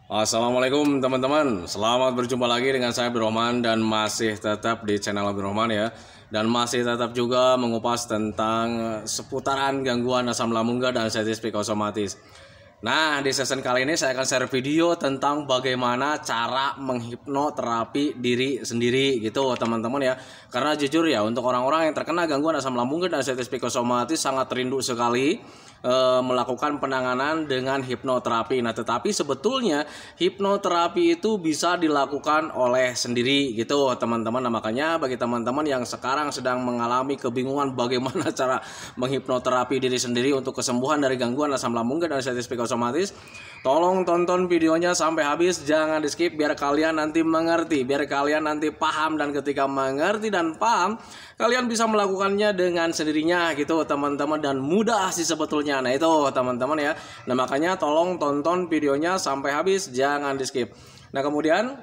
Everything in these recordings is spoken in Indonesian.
Assalamualaikum teman-teman, selamat berjumpa lagi dengan saya Abdurrahman dan masih tetap di channel Abdurrahman ya. Dan masih tetap juga mengupas tentang seputaran gangguan asam lambung dan sensitif psikosomatis. Nah, di season kali ini saya akan share video tentang bagaimana cara menghipnoterapi diri sendiri gitu teman-teman ya. Karena jujur ya, untuk orang-orang yang terkena gangguan asam lambung dan sensitif psikosomatis sangat rindu sekali melakukan penanganan dengan hipnoterapi. Nah, tetapi sebetulnya hipnoterapi itu bisa dilakukan oleh sendiri gitu teman-teman. Nah, makanya bagi teman-teman yang sekarang sedang mengalami kebingungan bagaimana cara menghipnoterapi diri sendiri untuk kesembuhan dari gangguan asam lambung dan sensitif psikosomatis, tolong tonton videonya sampai habis, jangan di skip biar kalian nanti mengerti, biar kalian nanti paham, dan ketika mengerti dan paham kalian bisa melakukannya dengan sendirinya gitu teman-teman, dan mudah sih sebetulnya. Nah itu teman-teman ya. Nah makanya tolong tonton videonya sampai habis, jangan di skip. Nah kemudian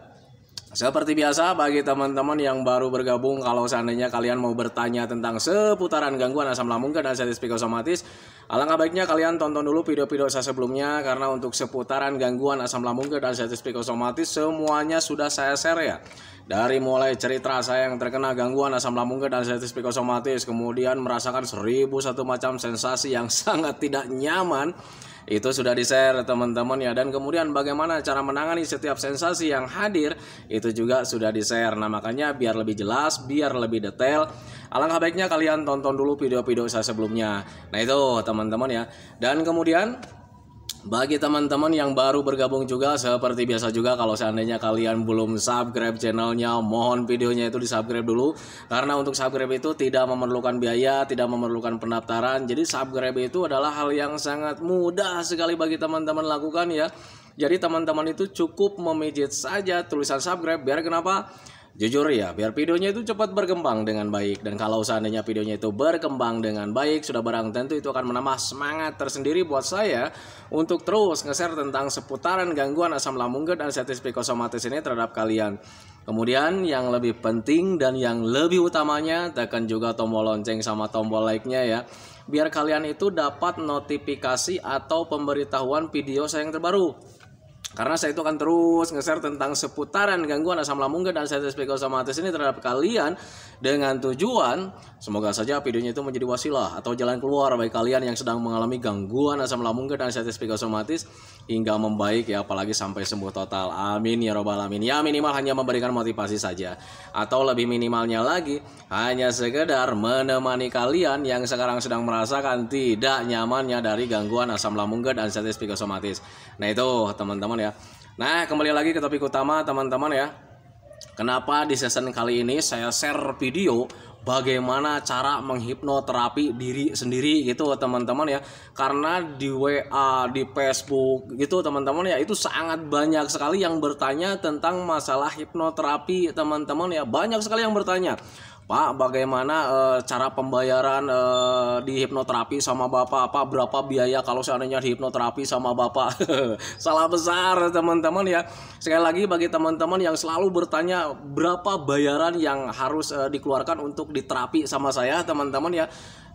seperti biasa bagi teman-teman yang baru bergabung, kalau seandainya kalian mau bertanya tentang seputaran gangguan asam lambung dan sensitif psikosomatis, alangkah baiknya kalian tonton dulu video-video saya sebelumnya, karena untuk seputaran gangguan asam lambung dan sensitif psikosomatis semuanya sudah saya share ya. Dari mulai cerita saya yang terkena gangguan asam lambung dan sensitif psikosomatis, kemudian merasakan 1001 macam sensasi yang sangat tidak nyaman, itu sudah di-share teman-teman ya. Dan kemudian bagaimana cara menangani setiap sensasi yang hadir, itu juga sudah di-share. Nah makanya biar lebih jelas, biar lebih detail, alangkah baiknya kalian tonton dulu video-video saya sebelumnya. Nah itu teman-teman ya. Dan kemudian bagi teman-teman yang baru bergabung juga, seperti biasa juga, kalau seandainya kalian belum subscribe channelnya, mohon videonya itu di subscribe dulu. Karena untuk subscribe itu tidak memerlukan biaya, tidak memerlukan pendaftaran. Jadi subscribe itu adalah hal yang sangat mudah sekali bagi teman-teman lakukan ya. Jadi teman-teman itu cukup memijit saja tulisan subscribe, biar kenapa? Jujur ya, biar videonya itu cepat berkembang dengan baik. Dan kalau seandainya videonya itu berkembang dengan baik, sudah barang tentu itu akan menambah semangat tersendiri buat saya untuk terus nge-share tentang seputaran gangguan asam lambung dan sensitif psikosomatis ini terhadap kalian. Kemudian yang lebih penting dan yang lebih utamanya, tekan juga tombol lonceng sama tombol like-nya ya, biar kalian itu dapat notifikasi atau pemberitahuan video saya yang terbaru. Karena saya itu akan terus nge-share tentang seputaran gangguan asam lambung dan sensitif psikosomatis ini terhadap kalian, dengan tujuan semoga saja videonya itu menjadi wasilah atau jalan keluar bagi kalian yang sedang mengalami gangguan asam lambung dan sensitif psikosomatis hingga membaik ya, apalagi sampai sembuh total. Amin ya robbal alamin. Ya minimal hanya memberikan motivasi saja, atau lebih minimalnya lagi hanya sekedar menemani kalian yang sekarang sedang merasakan tidak nyamannya dari gangguan asam lambung dan sensitif psikosomatis. Nah itu teman-teman ya. Nah kembali lagi ke topik utama teman-teman ya. Kenapa di season kali ini saya share video bagaimana cara menghipnoterapi diri sendiri gitu teman-teman ya. Karena di WA, di Facebook gitu teman-teman ya, itu sangat banyak sekali yang bertanya tentang masalah hipnoterapi teman-teman ya. Banyak sekali yang bertanya, Pak, bagaimana cara pembayaran di hipnoterapi sama Bapak? Pak, berapa biaya kalau seandainya di hipnoterapi sama Bapak? Salah besar teman-teman ya. Sekali lagi bagi teman-teman yang selalu bertanya berapa bayaran yang harus dikeluarkan untuk diterapi sama saya teman-teman ya.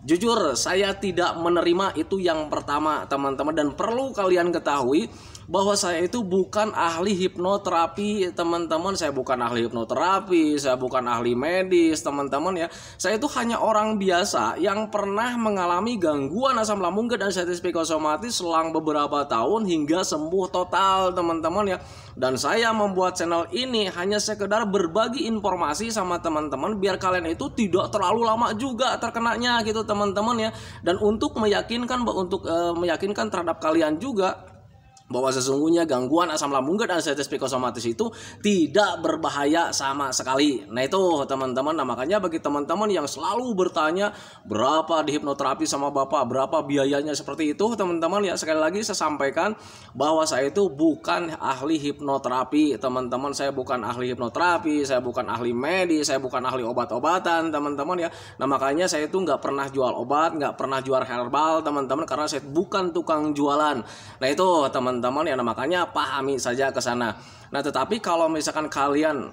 Jujur saya tidak menerima itu yang pertama teman-teman, dan perlu kalian ketahui bahwa saya itu bukan ahli hipnoterapi teman-teman. Saya bukan ahli hipnoterapi, saya bukan ahli medis teman-teman ya. Saya itu hanya orang biasa yang pernah mengalami gangguan asam lambung dan sensitif psikosomatis selang beberapa tahun hingga sembuh total teman-teman ya. Dan saya membuat channel ini hanya sekedar berbagi informasi sama teman-teman biar kalian itu tidak terlalu lama juga terkenanya gitu teman-teman ya. Dan untuk meyakinkan terhadap kalian juga bahwa sesungguhnya gangguan asam lambung dan sensitif psikosomatis itu tidak berbahaya sama sekali. Nah itu teman-teman. Nah makanya bagi teman-teman yang selalu bertanya berapa di hipnoterapi sama Bapak, berapa biayanya seperti itu teman-teman ya, sekali lagi saya sampaikan bahwa saya itu bukan ahli hipnoterapi teman-teman. Saya bukan ahli hipnoterapi, saya bukan ahli medis, saya bukan ahli obat-obatan teman-teman ya. Nah makanya saya itu nggak pernah jual obat, nggak pernah jual herbal teman-teman, karena saya bukan tukang jualan. Nah itu teman-teman ya, nah makanya pahami saja ke sana. Nah tetapi kalau misalkan kalian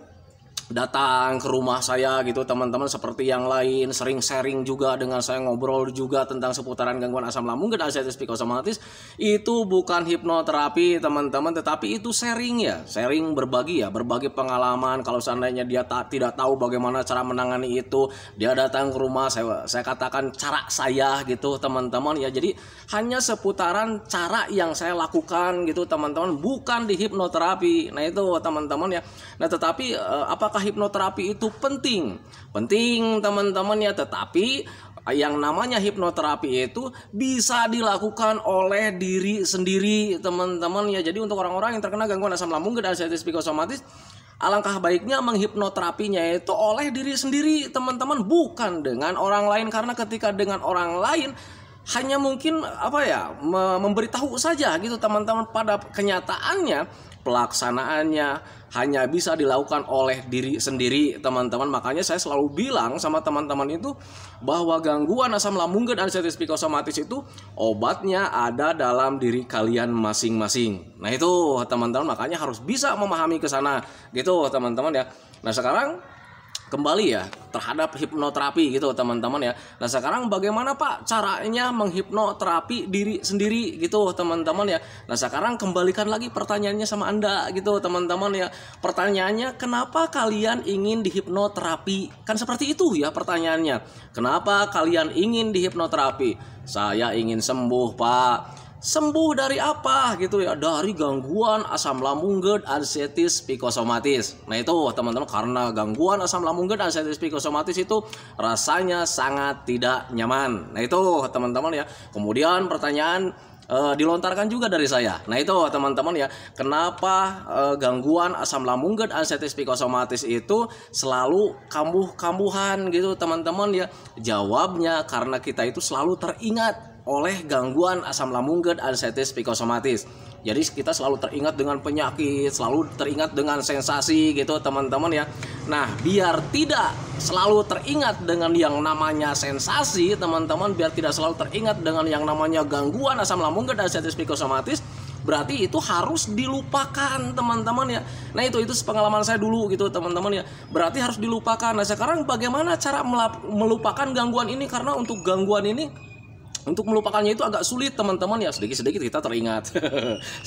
datang ke rumah saya gitu teman-teman, seperti yang lain, sering sharing juga dengan saya, ngobrol juga tentang seputaran gangguan asam lambung dan anxiety psikosomatis. Itu bukan hipnoterapi teman-teman, tetapi itu sharing ya, sharing, berbagi ya, berbagi pengalaman. Kalau seandainya dia tidak tahu bagaimana cara menangani itu, dia datang ke rumah saya katakan cara saya gitu teman-teman ya. Jadi hanya seputaran cara yang saya lakukan gitu teman-teman, bukan di hipnoterapi. Nah itu teman-teman ya. Nah tetapi apakah hipnoterapi itu penting? Penting teman-teman ya, tetapi yang namanya hipnoterapi itu bisa dilakukan oleh diri sendiri teman-teman ya. Jadi untuk orang-orang yang terkena gangguan asam lambung dan anxiety psikosomatis, alangkah baiknya menghipnoterapinya itu oleh diri sendiri teman-teman, bukan dengan orang lain. Karena ketika dengan orang lain hanya mungkin memberitahu saja gitu teman-teman, pada kenyataannya pelaksanaannya hanya bisa dilakukan oleh diri sendiri teman-teman. Makanya saya selalu bilang sama teman-teman itu bahwa gangguan asam lambung dan anxiety psikosomatis itu obatnya ada dalam diri kalian masing-masing. Nah itu teman-teman, makanya harus bisa memahami ke sana gitu teman-teman ya. Nah sekarang kembali ya terhadap hipnoterapi gitu teman-teman ya. Nah sekarang bagaimana Pak caranya menghipnoterapi diri sendiri gitu teman-teman ya. Nah sekarang kembalikan lagi pertanyaannya sama Anda gitu teman-teman ya. Pertanyaannya, kenapa kalian ingin dihipnoterapi? Kan seperti itu ya pertanyaannya. Kenapa kalian ingin dihipnoterapi? Saya ingin sembuh Pak. Sembuh dari apa gitu ya? Dari gangguan asam lambung GERD, anxiety psikosomatis. Nah itu teman-teman, karena gangguan asam lambung GERD, anxiety psikosomatis itu rasanya sangat tidak nyaman. Nah itu teman-teman ya. Kemudian pertanyaan dilontarkan juga dari saya. Nah itu teman-teman ya, kenapa gangguan asam lambung GERD, anxiety psikosomatis itu selalu kambuh-kambuhan gitu teman-teman ya? Jawabnya karena kita itu selalu teringat oleh gangguan asam lambung GERD, anxiety psikosomatis. Jadi kita selalu teringat dengan penyakit, selalu teringat dengan sensasi gitu teman-teman ya. Nah biar tidak selalu teringat dengan yang namanya sensasi teman-teman, biar tidak selalu teringat dengan yang namanya gangguan asam lambung GERD, anxiety psikosomatis, berarti itu harus dilupakan teman-teman ya. Nah itu pengalaman saya dulu gitu teman-teman ya. Berarti harus dilupakan. Nah sekarang bagaimana cara melupakan gangguan ini? Karena untuk gangguan ini, untuk melupakannya itu agak sulit teman-teman ya. Sedikit-sedikit kita teringat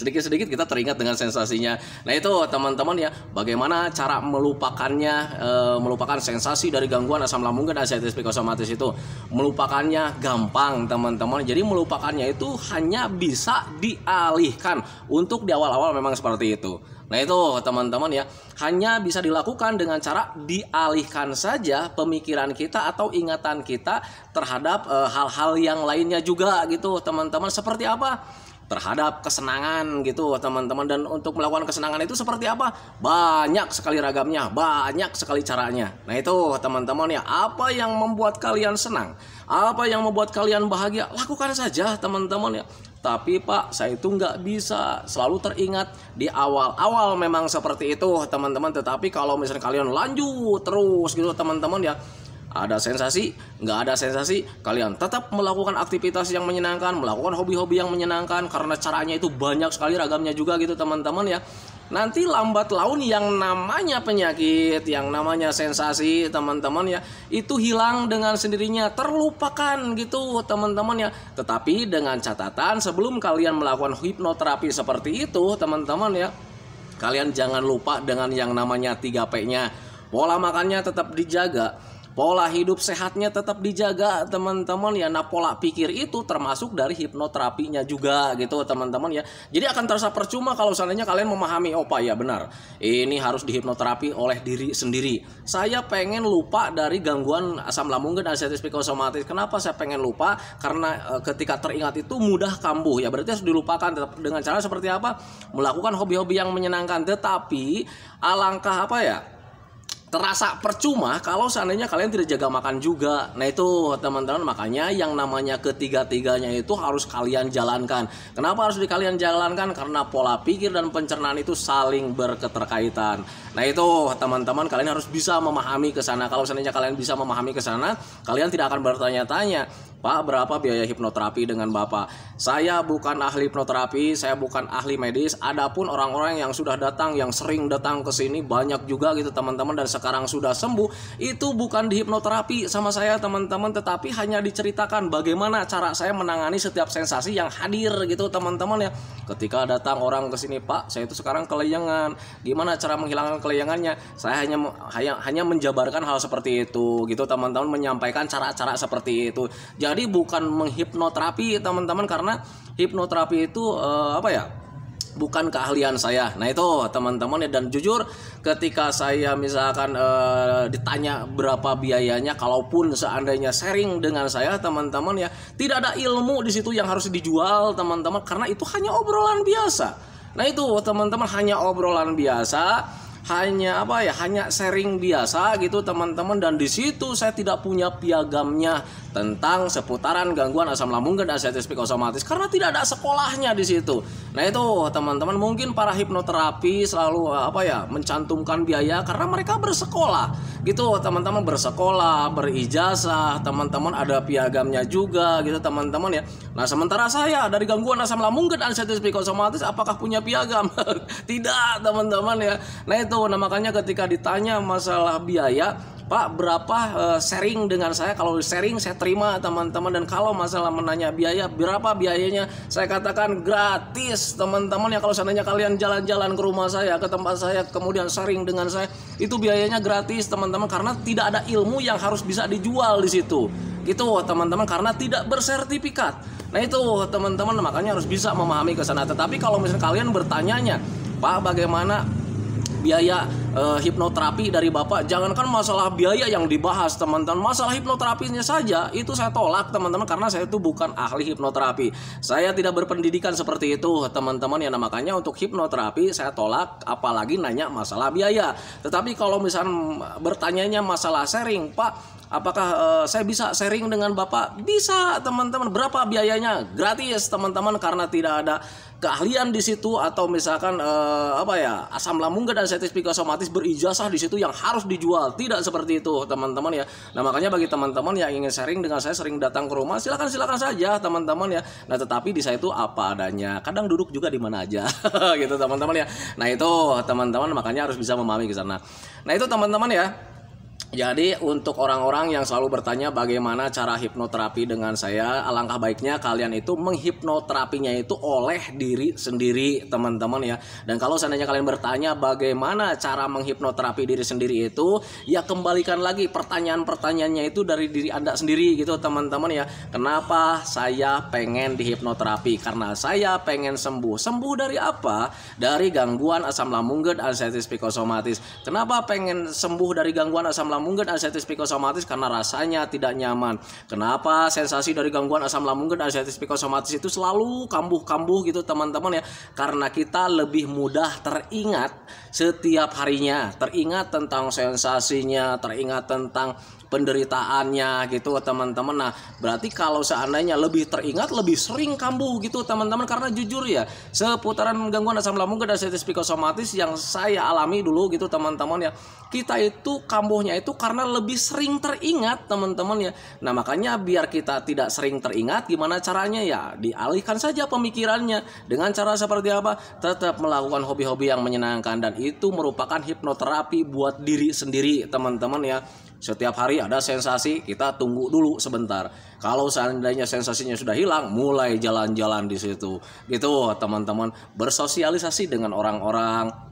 sedikit-sedikit kita teringat dengan sensasinya. Nah itu teman-teman ya, bagaimana cara melupakannya, melupakan sensasi dari gangguan asam lambung dan anxiety psikosomatis itu. Melupakannya gampang teman-teman. Jadi melupakannya itu hanya bisa dialihkan. Untuk di awal-awal memang seperti itu. Nah itu teman-teman ya, hanya bisa dilakukan dengan cara dialihkan saja pemikiran kita atau ingatan kita terhadap hal-hal yang lainnya juga gitu teman-teman. Seperti apa? Terhadap kesenangan gitu teman-teman. Dan untuk melakukan kesenangan itu seperti apa? Banyak sekali ragamnya, banyak sekali caranya. Nah itu teman-teman ya, apa yang membuat kalian senang, apa yang membuat kalian bahagia, lakukan saja teman-teman ya. Tapi Pak, saya itu nggak bisa selalu teringat. Di awal-awal memang seperti itu teman-teman. Tetapi kalau misalnya kalian lanjut terus gitu teman-teman ya, ada sensasi, nggak ada sensasi, kalian tetap melakukan aktivitas yang menyenangkan, melakukan hobi-hobi yang menyenangkan. Karena caranya itu banyak sekali ragamnya juga gitu teman-teman ya. Nanti lambat laun yang namanya penyakit, yang namanya sensasi teman-teman ya, itu hilang dengan sendirinya, terlupakan gitu teman-teman ya. Tetapi dengan catatan, sebelum kalian melakukan hipnoterapi seperti itu teman-teman ya, kalian jangan lupa dengan yang namanya 3P-nya. Pola makannya tetap dijaga, pola hidup sehatnya tetap dijaga teman-teman ya. Nah pola pikir itu termasuk dari hipnoterapinya juga gitu teman-teman ya. Jadi akan terasa percuma kalau seandainya kalian memahami, oh Pak ya benar, ini harus dihipnoterapi oleh diri sendiri. Saya pengen lupa dari gangguan asam lambung dan anxiety psikosomatis. Kenapa saya pengen lupa? Karena ketika teringat itu mudah kambuh ya. Berarti harus dilupakan. Dengan cara seperti apa? Melakukan hobi-hobi yang menyenangkan. Tetapi alangkah terasa percuma kalau seandainya kalian tidak jaga makan juga. Nah itu teman-teman, makanya yang namanya ketiga-tiganya itu harus kalian jalankan. Kenapa harus kalian jalankan? Karena pola pikir dan pencernaan itu saling berketerkaitan. Nah itu teman-teman, kalian harus bisa memahami ke sana. Kalau seandainya kalian bisa memahami ke sana, kalian tidak akan bertanya-tanya Pak, berapa biaya hipnoterapi dengan Bapak? Saya bukan ahli hipnoterapi, saya bukan ahli medis. Adapun orang-orang yang sudah datang, yang sering datang ke sini banyak juga gitu teman-teman, dan sekarang sudah sembuh, itu bukan di hipnoterapi sama saya teman-teman, tetapi hanya diceritakan bagaimana cara saya menangani setiap sensasi yang hadir gitu teman-teman ya. Ketika datang orang ke sini, Pak, saya itu sekarang kelayangan. Gimana cara menghilangkan kelayangannya? Saya hanya menjabarkan hal seperti itu gitu teman-teman, menyampaikan cara-cara seperti itu. Jadi bukan menghipnoterapi teman-teman, karena hipnoterapi itu bukan keahlian saya. Nah itu teman-teman ya, dan jujur ketika saya misalkan ditanya berapa biayanya, kalaupun seandainya sharing dengan saya teman-teman ya, tidak ada ilmu di situ yang harus dijual teman-teman, karena itu hanya obrolan biasa. Nah itu teman-teman, hanya obrolan biasa, hanya hanya sharing biasa gitu teman-teman, dan di situ saya tidak punya piagamnya tentang seputaran gangguan asam lambung dan anxiety psikosomatis, karena tidak ada sekolahnya di situ. Nah itu teman-teman, mungkin para hipnoterapi selalu mencantumkan biaya karena mereka bersekolah gitu teman-teman, bersekolah, berijazah, teman-teman ada piagamnya juga gitu teman-teman ya. Nah sementara saya dari gangguan asam lambung dan anxiety psikosomatis, apakah punya piagam? Tidak teman-teman ya. Nah itu, nah makanya ketika ditanya masalah biaya, Pak, berapa sharing dengan saya? Kalau sharing saya terima teman-teman, dan kalau masalah menanya biaya berapa biayanya, saya katakan gratis teman-teman ya. Kalau seandainya kalian jalan-jalan ke rumah saya, ke tempat saya, kemudian sharing dengan saya, itu biayanya gratis teman-teman, karena tidak ada ilmu yang harus bisa dijual di situ gitu teman-teman, karena tidak bersertifikat. Nah itu teman-teman, makanya harus bisa memahami ke sana. Tetapi kalau misalnya kalian bertanyanya, Pak, bagaimana biaya hipnoterapi dari Bapak? Jangankan masalah biaya yang dibahas teman-teman, masalah hipnoterapinya saja itu saya tolak teman-teman, karena saya itu bukan ahli hipnoterapi. Saya tidak berpendidikan seperti itu teman-teman ya. Nah, makanya untuk hipnoterapi saya tolak, apalagi nanya masalah biaya. Tetapi kalau misalnya bertanyanya masalah sharing, Pak, apakah saya bisa sharing dengan Bapak? Bisa teman-teman. Berapa biayanya? Gratis teman-teman, karena tidak ada keahlian di situ, atau misalkan asam lambung dan anxiety psikosomatis berijazah di situ yang harus dijual. Tidak seperti itu teman-teman ya. Nah makanya bagi teman-teman yang ingin sharing dengan saya, sering datang ke rumah, silakan saja teman-teman ya. Nah tetapi di saya itu apa adanya, kadang duduk juga di mana aja gitu teman-teman ya. Nah itu teman-teman, makanya harus bisa memahami ke sana. Nah itu teman-teman ya. Jadi untuk orang-orang yang selalu bertanya bagaimana cara hipnoterapi dengan saya, alangkah baiknya kalian itu menghipnoterapinya itu oleh diri sendiri teman-teman ya. Dan kalau seandainya kalian bertanya bagaimana cara menghipnoterapi diri sendiri itu, ya kembalikan lagi pertanyaan-pertanyaannya itu dari diri Anda sendiri gitu teman-teman ya. Kenapa saya pengen dihipnoterapi? Karena saya pengen sembuh. Sembuh dari apa? Dari gangguan asam lambung dan anxiety psikosomatis. Kenapa pengen sembuh dari gangguan asam lambung dan anxiety psikosomatis? Karena rasanya tidak nyaman. Kenapa sensasi dari gangguan asam lambung dan anxiety psikosomatis itu selalu kambuh-kambuh gitu teman-teman ya? Karena kita lebih mudah teringat setiap harinya, teringat tentang sensasinya, teringat tentang penderitaannya gitu teman-teman. Nah berarti kalau seandainya lebih teringat, lebih sering kambuh gitu teman-teman, karena jujur ya, seputaran gangguan asam lambung dan anxiety psikosomatis yang saya alami dulu gitu teman-teman ya, kita itu kambuhnya itu karena lebih sering teringat teman-teman ya. Nah makanya biar kita tidak sering teringat, gimana caranya ya? Dialihkan saja pemikirannya dengan cara seperti apa? Tetap melakukan hobi-hobi yang menyenangkan, dan itu merupakan hipnoterapi buat diri sendiri teman-teman ya. Setiap hari ada sensasi, kita tunggu dulu sebentar. Kalau seandainya sensasinya sudah hilang, mulai jalan-jalan di situ. Gitu teman-teman, bersosialisasi dengan orang-orang,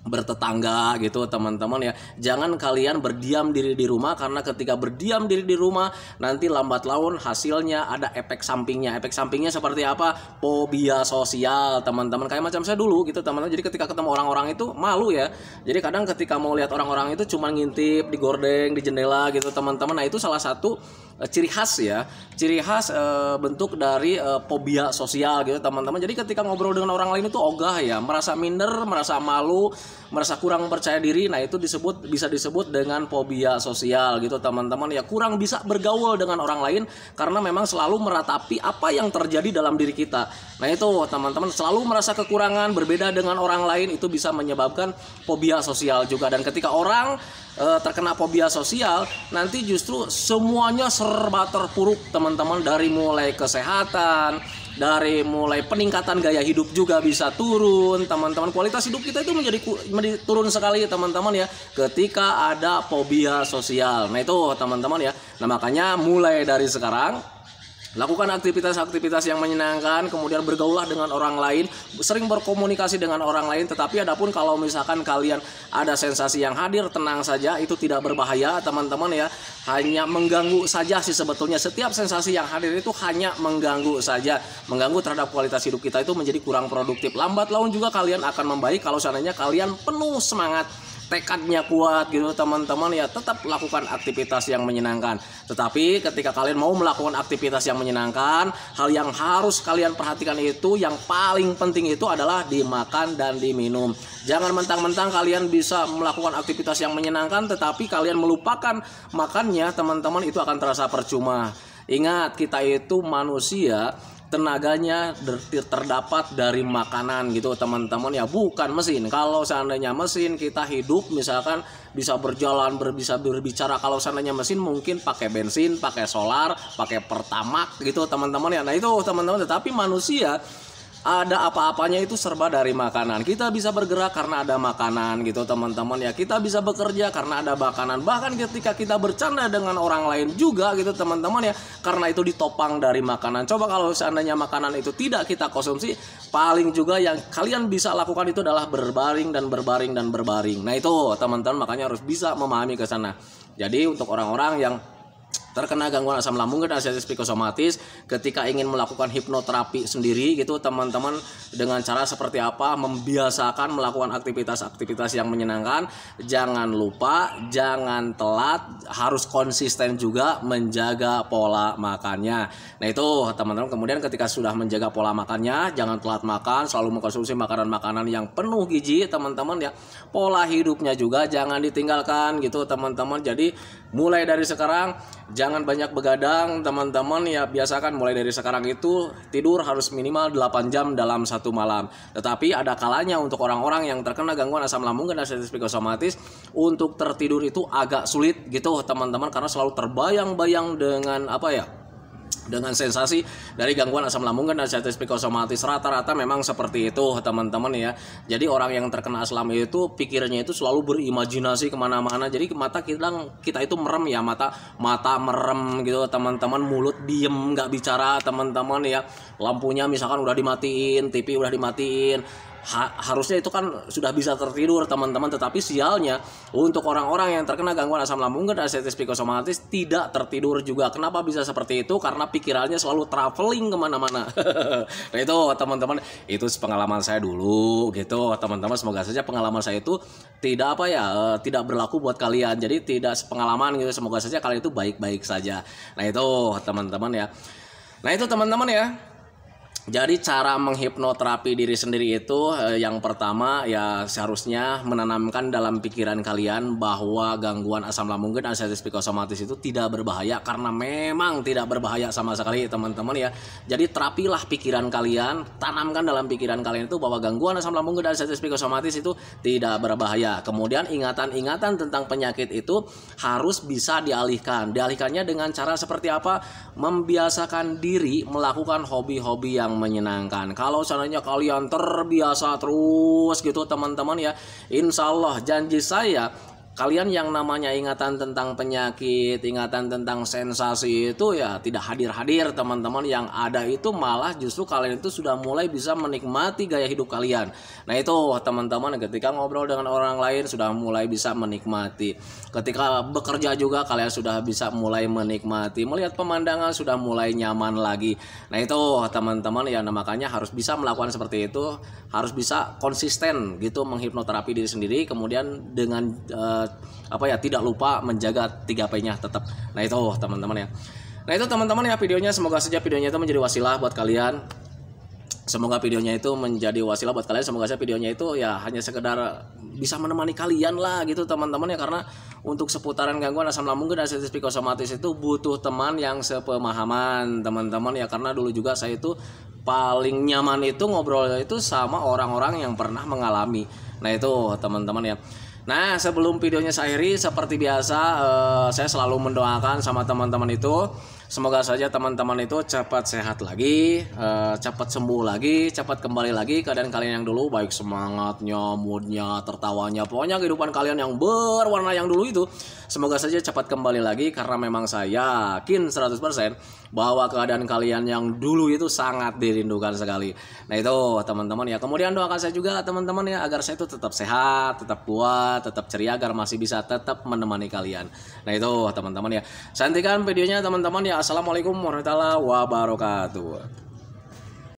bertetangga gitu teman-teman ya. Jangan kalian berdiam diri di rumah, karena ketika berdiam diri di rumah nanti lambat laun hasilnya ada efek sampingnya. Efek sampingnya seperti apa? Fobia sosial teman-teman, kayak macam saya dulu gitu teman-teman. Jadi ketika ketemu orang-orang itu malu ya. Jadi kadang ketika mau lihat orang-orang itu cuma ngintip di gordeng, di jendela gitu teman-teman. Nah itu salah satu ciri khas ya, ciri khas bentuk dari fobia sosial gitu teman-teman. Jadi ketika ngobrol dengan orang lain itu ogah ya, merasa minder, merasa malu, merasa kurang percaya diri. Nah itu bisa disebut dengan fobia sosial gitu teman-teman ya, kurang bisa bergaul dengan orang lain karena memang selalu meratapi apa yang terjadi dalam diri kita. Nah itu teman-teman, selalu merasa kekurangan, berbeda dengan orang lain, itu bisa menyebabkan fobia sosial juga. Dan ketika orang terkena fobia sosial, nanti justru semuanya serba terpuruk teman-teman, dari mulai kesehatan, dari mulai peningkatan gaya hidup juga bisa turun teman-teman. Kualitas hidup kita itu menjadi turun sekali teman-teman ya ketika ada fobia sosial. Nah itu teman-teman ya. Nah makanya mulai dari sekarang lakukan aktivitas-aktivitas yang menyenangkan, kemudian bergaulah dengan orang lain, sering berkomunikasi dengan orang lain. Tetapi adapun kalau misalkan kalian ada sensasi yang hadir, tenang saja, itu tidak berbahaya teman-teman ya, hanya mengganggu saja sih sebetulnya. Setiap sensasi yang hadir itu hanya mengganggu saja, mengganggu terhadap kualitas hidup kita, itu menjadi kurang produktif. Lambat laun juga kalian akan membaik kalau seandainya kalian penuh semangat, tekadnya kuat gitu teman-teman ya, tetap lakukan aktivitas yang menyenangkan. Tetapi ketika kalian mau melakukan aktivitas yang menyenangkan, hal yang harus kalian perhatikan itu, yang paling penting itu adalah dimakan dan diminum. Jangan mentang-mentang kalian bisa melakukan aktivitas yang menyenangkan tetapi kalian melupakan makannya, teman-teman, itu akan terasa percuma. Ingat, kita itu manusia, tenaganya terdapat dari makanan gitu teman-teman ya, bukan mesin. Kalau seandainya mesin, kita hidup misalkan bisa berjalan, bisa berbicara. Kalau seandainya mesin mungkin pakai bensin, pakai solar, pakai pertamax gitu teman-teman ya. Nah itu teman-teman, tetapi manusia ada apa-apanya itu serba dari makanan. Kita bisa bergerak karena ada makanan gitu teman-teman ya. Kita bisa bekerja karena ada makanan. Bahkan ketika kita bercanda dengan orang lain juga gitu teman-teman ya, karena itu ditopang dari makanan. Coba kalau seandainya makanan itu tidak kita konsumsi, paling juga yang kalian bisa lakukan itu adalah berbaring dan berbaring dan berbaring. Nah itu teman-teman, makanya harus bisa memahami ke sana. Jadi untuk orang-orang yang terkena gangguan asam lambung dan anxiety psikosomatis, ketika ingin melakukan hipnoterapi sendiri gitu teman-teman, dengan cara seperti apa, membiasakan melakukan aktivitas-aktivitas yang menyenangkan. Jangan lupa, jangan telat, harus konsisten juga menjaga pola makannya. Nah itu teman-teman, kemudian ketika sudah menjaga pola makannya, jangan telat makan, selalu mengkonsumsi makanan-makanan yang penuh gizi teman-teman ya. Pola hidupnya juga jangan ditinggalkan gitu teman-teman. Jadi mulai dari sekarang jangan banyak begadang teman-teman ya, biasakan mulai dari sekarang itu tidur harus minimal 8 jam dalam satu malam. Tetapi ada kalanya untuk orang-orang yang terkena gangguan asam lambung dan anxiety psikosomatis, untuk tertidur itu agak sulit gitu teman-teman, karena selalu terbayang-bayang dengan dengan sensasi dari gangguan asam lambung dan anxiety psikosomatis. Rata-rata memang seperti itu teman-teman ya. Jadi orang yang terkena asam lambung itu pikirnya itu selalu berimajinasi kemana-mana. Jadi kita itu merem ya, mata merem gitu teman-teman, mulut diem nggak bicara teman-teman ya. Lampunya misalkan udah dimatiin, TV udah dimatiin, harusnya itu kan sudah bisa tertidur teman-teman. Tetapi sialnya untuk orang-orang yang terkena gangguan asam lambung dan anxiety psikosomatis tidak tertidur juga. Kenapa bisa seperti itu? Karena pikirannya selalu traveling kemana-mana. Nah itu teman-teman, itu pengalaman saya dulu gitu teman-teman. Semoga saja pengalaman saya itu tidak tidak berlaku buat kalian. Jadi tidak sepengalaman gitu. Semoga saja kalian itu baik-baik saja. Nah itu teman-teman ya. Nah itu teman-teman ya. Jadi cara menghipnoterapi diri sendiri itu yang pertama ya, seharusnya menanamkan dalam pikiran kalian bahwa gangguan asam lambung dan anxiety psikosomatis itu tidak berbahaya, karena memang tidak berbahaya sama sekali teman-teman ya. Jadi terapilah pikiran kalian, tanamkan dalam pikiran kalian itu bahwa gangguan asam lambung dan anxiety psikosomatis itu tidak berbahaya. Kemudian ingatan-ingatan tentang penyakit itu harus bisa dialihkan. Dialihkannya dengan cara seperti apa? Membiasakan diri melakukan hobi-hobi yang menyenangkan. Kalau seandainya kalian terbiasa terus gitu teman-teman ya, insya Allah janji saya, kalian yang namanya ingatan tentang penyakit, ingatan tentang sensasi itu ya tidak hadir-hadir teman-teman. Yang ada itu malah justru kalian itu sudah mulai bisa menikmati gaya hidup kalian. Nah itu teman-teman, ketika ngobrol dengan orang lain sudah mulai bisa menikmati. Ketika bekerja juga kalian sudah bisa mulai menikmati. Melihat pemandangan sudah mulai nyaman lagi. Nah itu teman-teman ya, makanya harus bisa melakukan seperti itu. Harus bisa konsisten gitu menghipnoterapi diri sendiri. Kemudian dengan tidak lupa menjaga 3P-nya tetap. Nah itu teman-teman ya. Nah itu teman-teman ya videonya, semoga saja videonya itu menjadi wasilah buat kalian. Semoga videonya itu menjadi wasilah buat kalian. Semoga saja videonya itu ya hanya sekedar bisa menemani kalian lah gitu teman-teman ya, karena untuk seputaran gangguan asam lambung dan sensitif psikosomatis itu butuh teman yang sepemahaman teman-teman ya, karena dulu juga saya itu paling nyaman itu ngobrol itu sama orang-orang yang pernah mengalami. Nah itu teman-teman ya. Nah sebelum videonya saya akhiri, seperti biasa saya selalu mendoakan sama teman-teman itu, semoga saja teman-teman itu cepat sehat lagi, cepat sembuh lagi, cepat kembali lagi keadaan kalian yang dulu, baik semangatnya, moodnya, tertawanya, pokoknya kehidupan kalian yang berwarna yang dulu itu semoga saja cepat kembali lagi, karena memang saya yakin 100% bahwa keadaan kalian yang dulu itu sangat dirindukan sekali. Nah itu teman-teman ya. Kemudian doakan saya juga teman-teman ya, agar saya itu tetap sehat, tetap kuat, tetap ceria, agar masih bisa tetap menemani kalian. Nah itu teman-teman ya. Saya hentikan videonya teman-teman ya. Assalamualaikum warahmatullahi wabarakatuh.